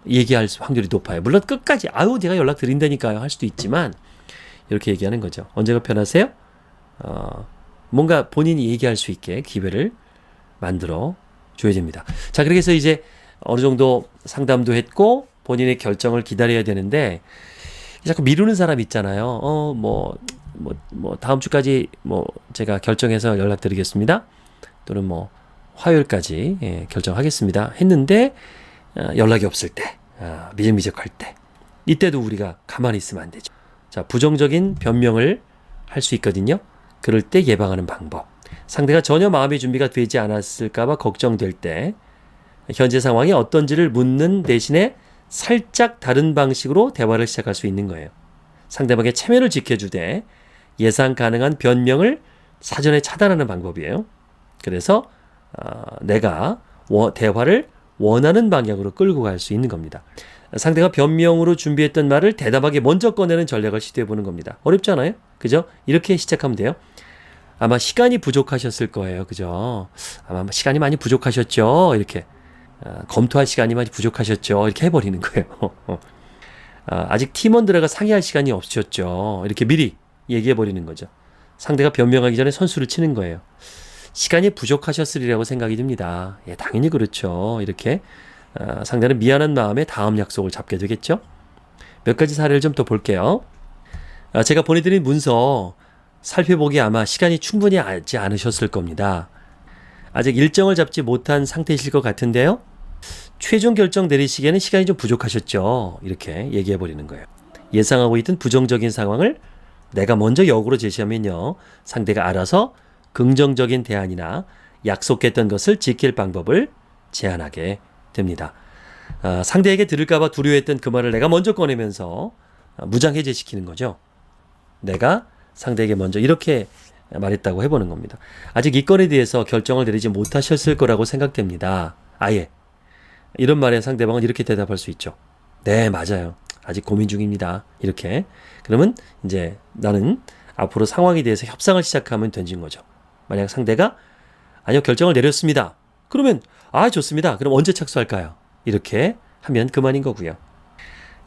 얘기할 확률이 높아요. 물론 끝까지 제가 연락 드린다니까요 할 수도 있지만 이렇게 얘기하는 거죠. 언제가 편하세요? 뭔가 본인이 얘기할 수 있게 기회를 만들어 줘야 됩니다. 자, 그렇게 해서 이제 어느 정도 상담도 했고 본인의 결정을 기다려야 되는데 자꾸 미루는 사람 있잖아요. 다음 주까지 제가 결정해서 연락드리겠습니다. 또는 화요일까지 결정하겠습니다. 했는데 연락이 없을 때, 미적미적할 때, 이때도 우리가 가만히 있으면 안 되죠. 자, 부정적인 변명을 할 수 있거든요. 그럴 때 예방하는 방법. 상대가 전혀 마음의 준비가 되지 않았을까봐 걱정될 때 현재 상황이 어떤지를 묻는 대신에 살짝 다른 방식으로 대화를 시작할 수 있는 거예요. 상대방의 체면을 지켜주되 예상 가능한 변명을 사전에 차단하는 방법이에요. 그래서 내가 대화를 원하는 방향으로 끌고 갈 수 있는 겁니다. 상대가 변명으로 준비했던 말을 대담하게 먼저 꺼내는 전략을 시도해 보는 겁니다. 어렵지 않아요? 그죠? 이렇게 시작하면 돼요. 아마 시간이 부족하셨을 거예요. 그죠? 아마 시간이 많이 부족하셨죠? 이렇게 검토할 시간이 많이 부족하셨죠? 이렇게 해버리는 거예요. 아직 팀원들과 상의할 시간이 없으셨죠? 이렇게 미리 얘기해 버리는 거죠. 상대가 변명하기 전에 선수를 치는 거예요. 시간이 부족하셨으리라고 생각이 듭니다. 예, 당연히 그렇죠. 이렇게 상대는 미안한 마음에 다음 약속을 잡게 되겠죠. 몇 가지 사례를 좀 더 볼게요. 제가 보내드린 문서 살펴보기에 아마 시간이 충분히 하지 않으셨을 겁니다. 아직 일정을 잡지 못한 상태이실 것 같은데요. 최종 결정 내리시기에는 시간이 좀 부족하셨죠. 이렇게 얘기해 버리는 거예요. 예상하고 있던 부정적인 상황을 내가 먼저 역으로 제시하면요. 상대가 알아서 긍정적인 대안이나 약속했던 것을 지킬 방법을 제안하게 됩니다. 상대에게 들을까봐 두려워했던 그 말을 내가 먼저 꺼내면서 무장해제시키는 거죠. 내가 상대에게 먼저 이렇게 말했다고 해보는 겁니다. 아직 이 건에 대해서 결정을 내리지 못하셨을 거라고 생각됩니다. 아예. 이런 말에 상대방은 이렇게 대답할 수 있죠. 네, 맞아요. 아직 고민 중입니다. 이렇게. 그러면 이제 나는 앞으로 상황에 대해서 협상을 시작하면 되는 거죠. 만약 상대가 아니요, 결정을 내렸습니다. 그러면 좋습니다. 그럼 언제 착수할까요? 이렇게 하면 그만인 거고요.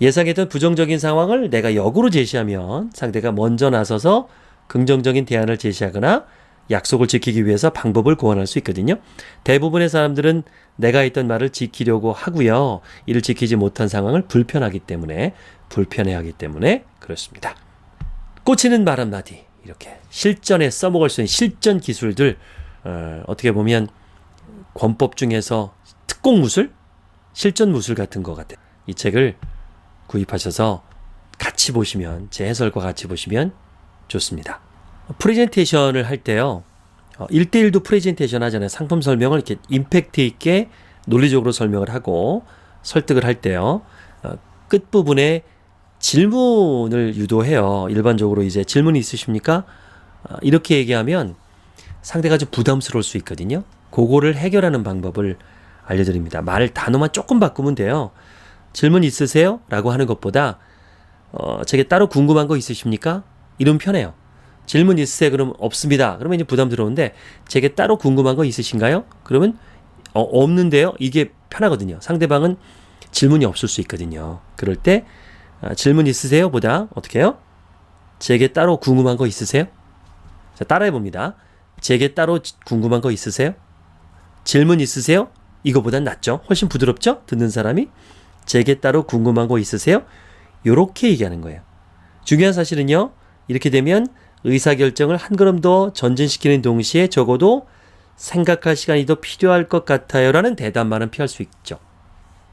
예상했던 부정적인 상황을 내가 역으로 제시하면 상대가 먼저 나서서 긍정적인 대안을 제시하거나 약속을 지키기 위해서 방법을 고안할 수 있거든요. 대부분의 사람들은 내가 했던 말을 지키려고 하고요. 이를 지키지 못한 상황을 불편해하기 때문에 그렇습니다. 꽂히는 말 한마디, 이렇게 실전에 써먹을 수 있는 실전 기술들, 어떻게 보면 권법 중에서 특공 무술? 실전 무술 같은 것 같아요. 이 책을 구입하셔서 같이 보시면, 제 해설과 같이 보시면 좋습니다. 프레젠테이션을 할 때요, 1대1도 프레젠테이션 하잖아요. 상품 설명을 이렇게 임팩트 있게 논리적으로 설명을 하고 설득을 할 때요, 끝부분에 질문을 유도해요. 일반적으로 이제 질문이 있으십니까? 이렇게 얘기하면 상대가 좀 부담스러울 수 있거든요. 그거를 해결하는 방법을 알려드립니다. 말 단어만 조금 바꾸면 돼요. 질문 있으세요? 라고 하는 것보다 제게 따로 궁금한 거 있으십니까? 이러면 편해요. 질문 있으세요? 그러면 없습니다. 그러면 이제 부담스러운데, 제게 따로 궁금한 거 있으신가요? 그러면 없는데요? 이게 편하거든요. 상대방은 질문이 없을 수 있거든요. 그럴 때 질문 있으세요? 보다 어떻게 해요? 제게 따로 궁금한 거 있으세요? 자, 따라해 봅니다. 제게 따로 궁금한 거 있으세요? 질문 있으세요? 이거보단 낫죠? 훨씬 부드럽죠? 듣는 사람이. 제게 따로 궁금한 거 있으세요? 요렇게 얘기하는 거예요. 중요한 사실은요, 이렇게 되면 의사결정을 한 걸음 더 전진시키는 동시에 적어도 생각할 시간이 더 필요할 것 같아요 라는 대답만은 피할 수 있죠.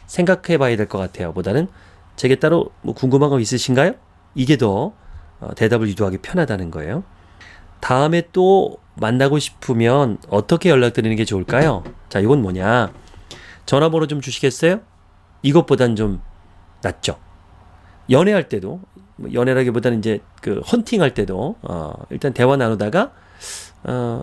생각해 봐야 될 것 같아요 보다는 제게 따로 뭐 궁금한 거 있으신가요? 이게 더 대답을 유도하기 편하다는 거예요. 다음에 또 만나고 싶으면 어떻게 연락드리는 게 좋을까요? 자, 이건 뭐냐, 전화번호 좀 주시겠어요? 이것보단 좀 낫죠. 연애할 때도, 연애라기보다는 이제 그 헌팅할 때도 일단 대화 나누다가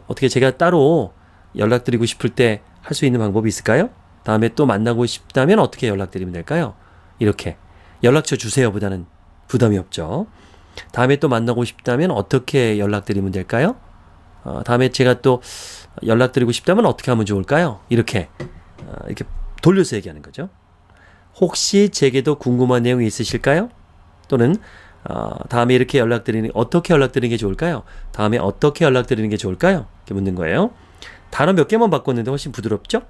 어떻게 제가 따로 연락드리고 싶을 때 할 수 있는 방법이 있을까요? 다음에 또 만나고 싶다면 어떻게 연락드리면 될까요? 이렇게 연락처 주세요 보다는 부담이 없죠. 다음에 또 만나고 싶다면 어떻게 연락드리면 될까요? 다음에 제가 또 연락드리고 싶다면 어떻게 하면 좋을까요? 이렇게 돌려서 얘기하는 거죠. 혹시 제게도 궁금한 내용이 있으실까요? 또는 다음에 이렇게 어떻게 연락드리는 게 좋을까요? 다음에 어떻게 연락드리는 게 좋을까요? 이렇게 묻는 거예요. 단어 몇 개만 바꿨는데 훨씬 부드럽죠?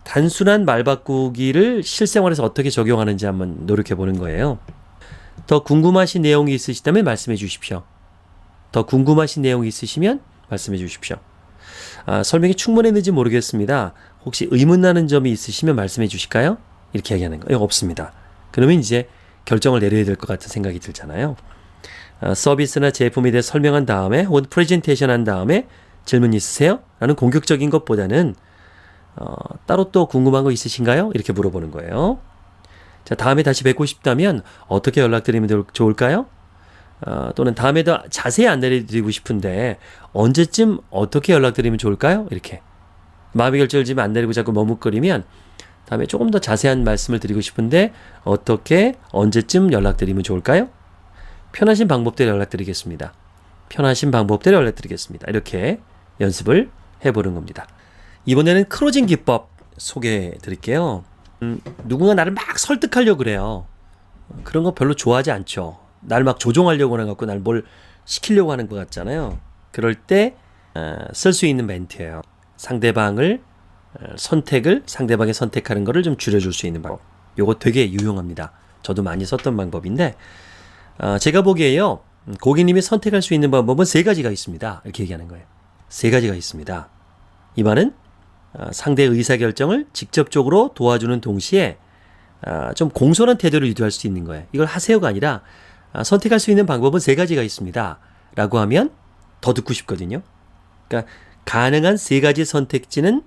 단순한 말 바꾸기를 실생활에서 어떻게 적용하는지 한번 노력해 보는 거예요. 더 궁금하신 내용이 있으시다면 말씀해 주십시오. 더 궁금하신 내용이 있으시면 말씀해 주십시오. 설명이 충분했는지 모르겠습니다. 혹시 의문나는 점이 있으시면 말씀해 주실까요? 이렇게 얘기하는 거예요. 없습니다. 그러면 이제 결정을 내려야 될 것 같은 생각이 들잖아요. 서비스나 제품에 대해 설명한 다음에 혹은 프레젠테이션 한 다음에 질문 있으세요? 라는 공격적인 것보다는 따로 또 궁금한 거 있으신가요? 이렇게 물어보는 거예요. 자, 다음에 다시 뵙고 싶다면 어떻게 연락드리면 좋을까요? 또는 다음에 더 자세히 안내해드리고 싶은데 언제쯤 어떻게 연락드리면 좋을까요? 이렇게 마음의 결정을 지금 안 내리고 자꾸 머뭇거리면 다음에 조금 더 자세한 말씀을 드리고 싶은데 어떻게 언제쯤 연락드리면 좋을까요? 편하신 방법대로 연락드리겠습니다. 이렇게 연습을 해보는 겁니다. 이번에는 클로징 기법 소개해 드릴게요. 누군가 나를 막 설득하려고 그래요. 그런 거 별로 좋아하지 않죠. 날 막 조종하려고 하는 것 같고 날 뭘 시키려고 하는 것 같잖아요. 그럴 때 쓸 수 있는 멘트예요. 상대방의 선택하는 거를 좀 줄여줄 수 있는 방법. 요거 되게 유용합니다. 저도 많이 썼던 방법인데 제가 보기에요, 고객님이 선택할 수 있는 방법은 3가지가 있습니다. 이렇게 얘기하는 거예요. 3가지가 있습니다. 이 말은 상대의 의사결정을 직접적으로 도와주는 동시에 좀 공손한 태도를 유도할 수 있는 거예요. 이걸 하세요가 아니라 선택할 수 있는 방법은 3가지가 있습니다. 라고 하면 더 듣고 싶거든요. 그러니까 가능한 3가지 선택지는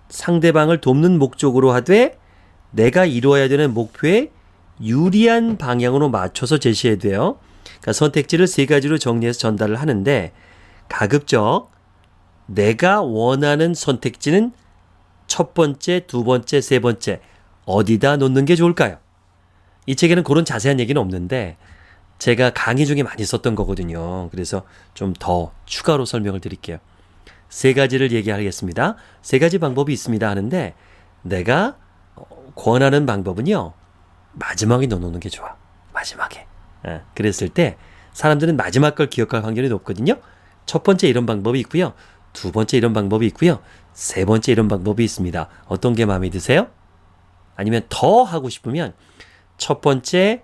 상대방을 돕는 목적으로 하되 내가 이루어야 되는 목표에 유리한 방향으로 맞춰서 제시해야 돼요. 그러니까 선택지를 3가지로 정리해서 전달을 하는데 가급적 내가 원하는 선택지는 첫 번째, 두 번째, 세 번째 어디다 놓는 게 좋을까요? 이 책에는 그런 자세한 얘기는 없는데 제가 강의 중에 많이 썼던 거거든요. 그래서 좀 더 추가로 설명을 드릴게요. 3가지를 얘기하겠습니다. 3가지 방법이 있습니다 하는데 내가 권하는 방법은요, 마지막에 넣어놓는 게 좋아. 마지막에. 그랬을 때 사람들은 마지막 걸 기억할 확률이 높거든요. 첫 번째 이런 방법이 있고요. 두 번째 이런 방법이 있고요. 세 번째 이런 방법이 있습니다. 어떤 게 마음에 드세요? 아니면 더 하고 싶으면 첫 번째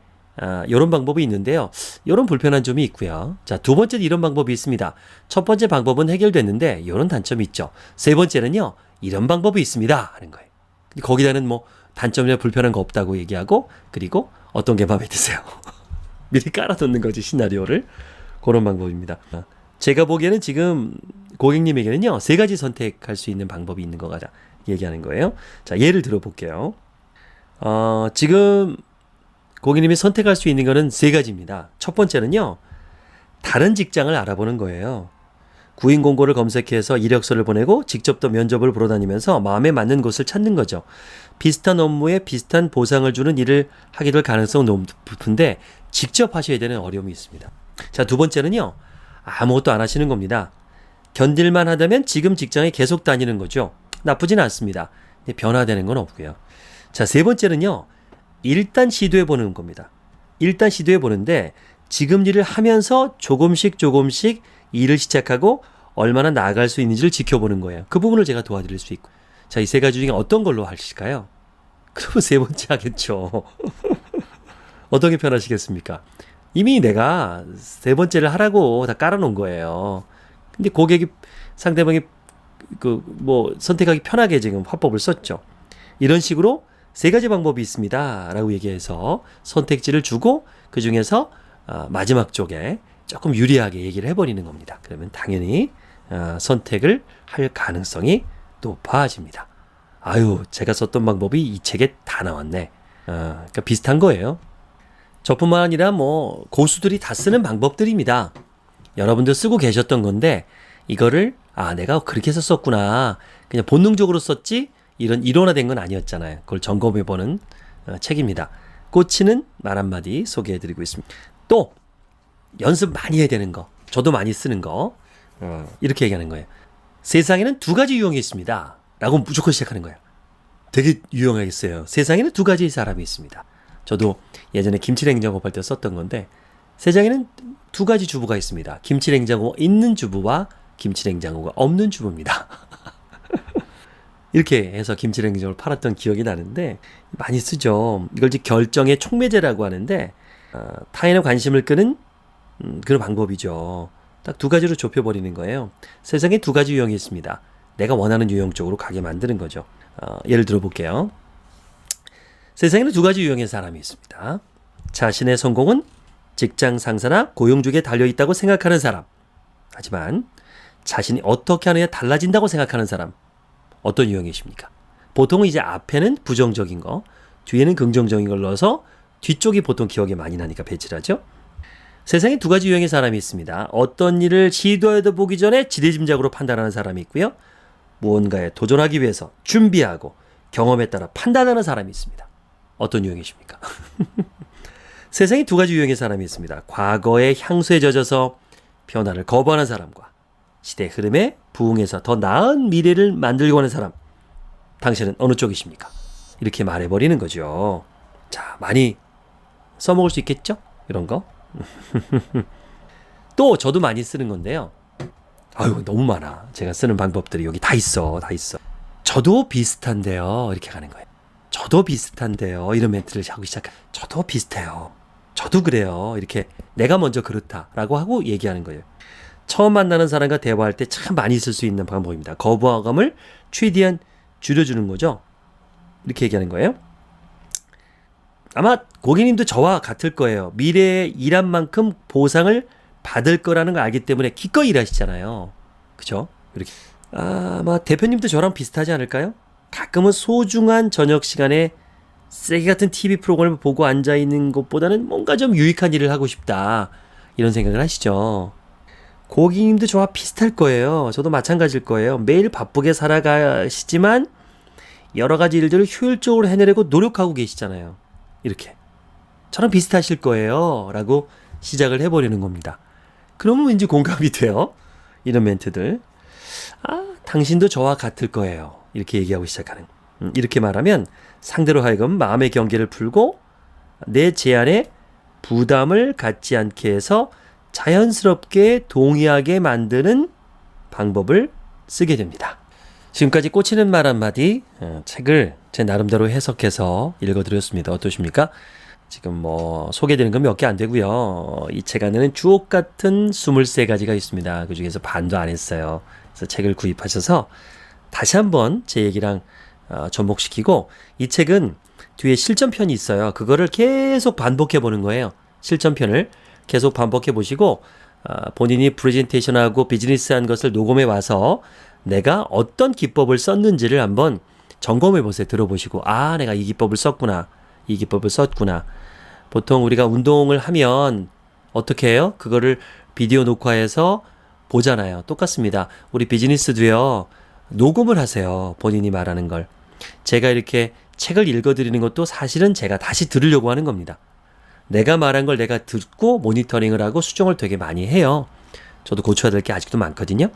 이런 방법이 있는데요. 이런 불편한 점이 있고요. 자, 두 번째는 이런 방법이 있습니다. 첫 번째 방법은 해결됐는데 이런 단점이 있죠. 세 번째는요. 이런 방법이 있습니다. 하는 거예요. 거기다는 뭐 단점이나 불편한 거 없다고 얘기하고 그리고 어떤 게 마음에 드세요? 미리 깔아놓는 거지 시나리오를. 그런 방법입니다. 제가 보기에는 지금 고객님에게는요. 세 가지 선택할 수 있는 방법이 있는 거 가자 얘기하는 거예요. 자, 예를 들어볼게요. 지금 고객님이 선택할 수 있는 거는 세 가지입니다. 첫 번째는요. 다른 직장을 알아보는 거예요. 구인 공고를 검색해서 이력서를 보내고 직접 또 면접을 보러 다니면서 마음에 맞는 곳을 찾는 거죠. 비슷한 업무에 비슷한 보상을 주는 일을 하게 될 가능성은 높은데 직접 하셔야 되는 어려움이 있습니다. 자, 두 번째는요. 아무것도 안 하시는 겁니다. 견딜만 하다면 지금 직장에 계속 다니는 거죠. 나쁘진 않습니다. 근데 변화되는 건 없고요. 자, 세 번째는요. 일단 시도해보는 겁니다. 일단 시도해보는데 지금 일을 하면서 조금씩 일을 시작하고 얼마나 나아갈 수 있는지를 지켜보는 거예요. 그 부분을 제가 도와드릴 수 있고. 자, 이 세 가지 중에 어떤 걸로 하실까요? 그러면 세 번째 하겠죠. 어떻게 편하시겠습니까? 이미 내가 세 번째를 하라고 다 깔아놓은 거예요. 근데 고객이 상대방이 선택하기 편하게 지금 화법을 썼죠. 이런 식으로 세 가지 방법이 있습니다. 라고 얘기해서 선택지를 주고 그 중에서 마지막 쪽에 조금 유리하게 얘기를 해버리는 겁니다. 그러면 당연히 선택을 할 가능성이 높아집니다. 아유, 제가 썼던 방법이 이 책에 다 나왔네. 그러니까 비슷한 거예요. 저뿐만 아니라 뭐 고수들이 다 쓰는 방법들입니다. 여러분도 쓰고 계셨던 건데 이거를 내가 그렇게 해서 썼구나. 그냥 본능적으로 썼지 이런 일원화된 건 아니었잖아요. 그걸 점검해보는 책입니다. 꽂히는 말 한마디 소개해드리고 있습니다. 또 연습 많이 해야 되는 거, 저도 많이 쓰는 거 이렇게 얘기하는 거예요. 세상에는 두 가지 유형이 있습니다. 라고 무조건 시작하는 거예요. 되게 유용하겠어요. 세상에는 두 가지의 사람이 있습니다. 저도 예전에 김치냉장고 할 때 썼던 건데 세상에는 두 가지 주부가 있습니다. 김치냉장고 있는 주부와 김치냉장고가 없는 주부입니다. 이렇게 해서 김치냉장고를 팔았던 기억이 나는데 많이 쓰죠. 이걸 이제 결정의 촉매제라고 하는데 타인의 관심을 끄는 그런 방법이죠. 딱 두 가지로 좁혀버리는 거예요. 세상에 두 가지 유형이 있습니다. 내가 원하는 유형 쪽으로 가게 만드는 거죠. 예를 들어 볼게요. 세상에는 두 가지 유형의 사람이 있습니다. 자신의 성공은 직장 상사나 고용주에게 달려있다고 생각하는 사람. 하지만 자신이 어떻게 하느냐에 달라진다고 생각하는 사람. 어떤 유형이십니까? 보통은 이제 앞에는 부정적인 거, 뒤에는 긍정적인 걸 넣어서 뒤쪽이 보통 기억에 많이 나니까 배치를 하죠. 세상에 두 가지 유형의 사람이 있습니다. 어떤 일을 시도해도 보기 전에 지레짐작으로 판단하는 사람이 있고요. 무언가에 도전하기 위해서 준비하고 경험에 따라 판단하는 사람이 있습니다. 어떤 유형이십니까? 세상에 두 가지 유형의 사람이 있습니다. 과거의 향수에 젖어서 변화를 거부하는 사람과 시대 흐름에 부응해서 더 나은 미래를 만들려고 하는 사람. 당신은 어느 쪽이십니까? 이렇게 말해버리는 거죠. 자, 많이 써먹을 수 있겠죠? 이런 거. 또 저도 많이 쓰는 건데요. 아유, 너무 많아. 제가 쓰는 방법들이 여기 다 있어. 저도 비슷한데요. 이렇게 가는 거예요. 저도 비슷한데요. 이런 멘트를 하고 시작해요. 저도 비슷해요. 저도 그래요. 이렇게 내가 먼저 그렇다라고 하고 얘기하는 거예요. 처음 만나는 사람과 대화할 때 참 많이 쓸 수 있는 방법입니다. 거부감을 최대한 줄여주는 거죠. 이렇게 얘기하는 거예요. 아마 고객님도 저와 같을 거예요. 미래에 일한 만큼 보상을 받을 거라는 걸 알기 때문에 기꺼이 일하시잖아요. 그죠? 이렇게. 아마 대표님도 저랑 비슷하지 않을까요? 가끔은 소중한 저녁 시간에 쓰레기 같은 TV 프로그램을 보고 앉아있는 것보다는 뭔가 좀 유익한 일을 하고 싶다. 이런 생각을 하시죠. 고객님도 저와 비슷할 거예요. 저도 마찬가지일 거예요. 매일 바쁘게 살아가시지만 여러 가지 일들을 효율적으로 해내려고 노력하고 계시잖아요. 이렇게. 저랑 비슷하실 거예요. 라고 시작을 해버리는 겁니다. 그러면 왠지 공감이 돼요. 이런 멘트들. 당신도 저와 같을 거예요. 이렇게 얘기하고 시작하는. 이렇게 말하면 상대로 하여금 마음의 경계를 풀고 내 제안에 부담을 갖지 않게 해서 자연스럽게 동의하게 만드는 방법을 쓰게 됩니다. 지금까지 꽂히는 말 한마디 책을 제 나름대로 해석해서 읽어드렸습니다. 어떠십니까? 지금 뭐 소개되는 건 몇 개 안 되고요. 이 책 안에는 주옥 같은 23가지가 있습니다. 그 중에서 반도 안 했어요. 그래서 책을 구입하셔서 다시 한번 제 얘기랑 접목시키고, 이 책은 뒤에 실전편이 있어요. 그거를 계속 반복해 보는 거예요. 실전편을 계속 반복해 보시고 본인이 프레젠테이션하고 비즈니스한 것을 녹음해 와서 내가 어떤 기법을 썼는지를 한번 점검해 보세요. 들어보시고, 아, 내가 이 기법을 썼구나, 이 기법을 썼구나. 보통 우리가 운동을 하면 어떻게 해요? 그거를 비디오 녹화해서 보잖아요. 똑같습니다. 우리 비즈니스도요, 녹음을 하세요. 본인이 말하는 걸. 제가 이렇게 책을 읽어드리는 것도 사실은 제가 다시 들으려고 하는 겁니다. 내가 말한 걸 내가 듣고 모니터링을 하고 수정을 되게 많이 해요. 저도 고쳐야 될 게 아직도 많거든요.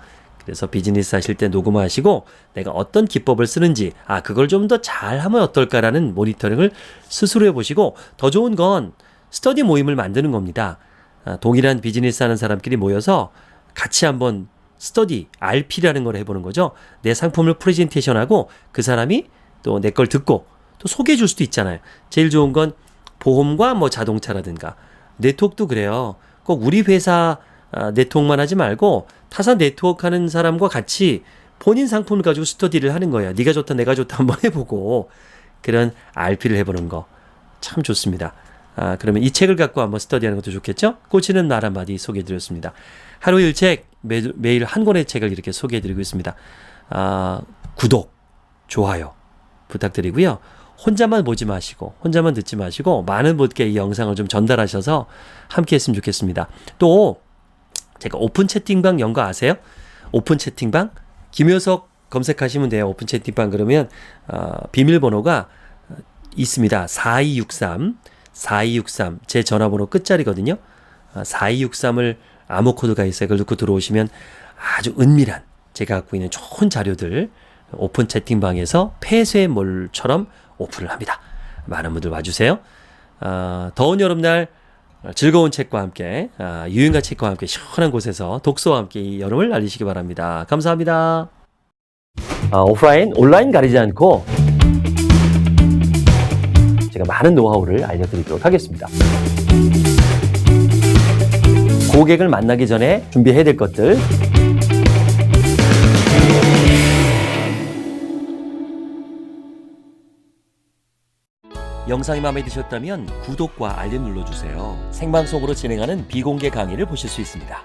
그래서 비즈니스 하실 때 녹음하시고 내가 어떤 기법을 쓰는지, 그걸 좀 더 잘하면 어떨까라는 모니터링을 스스로 해보시고, 더 좋은 건 스터디 모임을 만드는 겁니다. 동일한 비즈니스 하는 사람끼리 모여서 같이 한번 스터디, RP라는 걸 해보는 거죠. 내 상품을 프레젠테이션하고 그 사람이 또 내 걸 듣고 또 소개해 줄 수도 있잖아요. 제일 좋은 건 보험과 뭐 자동차라든가 네트워크도 그래요. 꼭 우리 회사 네트워크만 하지 말고 타사 네트워크 하는 사람과 같이 본인 상품을 가지고 스터디를 하는 거예요. 네가 좋다 내가 좋다 한번 해보고 그런 RP를 해보는 거 참 좋습니다. 그러면 이 책을 갖고 한번 스터디하는 것도 좋겠죠? 꽂히는 말 한마디 소개해드렸습니다. 하루 1책, 매일 한 권의 책을 이렇게 소개해드리고 있습니다. 구독, 좋아요 부탁드리고요. 혼자만 보지 마시고 혼자만 듣지 마시고 많은 분께 이 영상을 좀 전달하셔서 함께 했으면 좋겠습니다. 또 제가 오픈 채팅방 연 거 아세요? 오픈 채팅방? 김효석 검색하시면 돼요. 오픈 채팅방 그러면 비밀번호가 있습니다. 4263 제 전화번호 끝자리거든요. 4263을 암호 코드가 있어요. 그걸 넣고 들어오시면 아주 은밀한 제가 갖고 있는 좋은 자료들 오픈 채팅방에서 폐쇄몰처럼 오픈을 합니다. 많은 분들 와주세요. 더운 여름날 즐거운 책과 함께 유행가 책과 함께 시원한 곳에서 독서와 함께 이 여름을 날리시기 바랍니다. 감사합니다. 오프라인, 온라인 가리지 않고 제가 많은 노하우를 알려드리도록 하겠습니다. 고객을 만나기 전에 준비해야 될 것들, 영상이 마음에 드셨다면 구독과 알림 눌러주세요. 생방송으로 진행하는 비공개 강의를 보실 수 있습니다.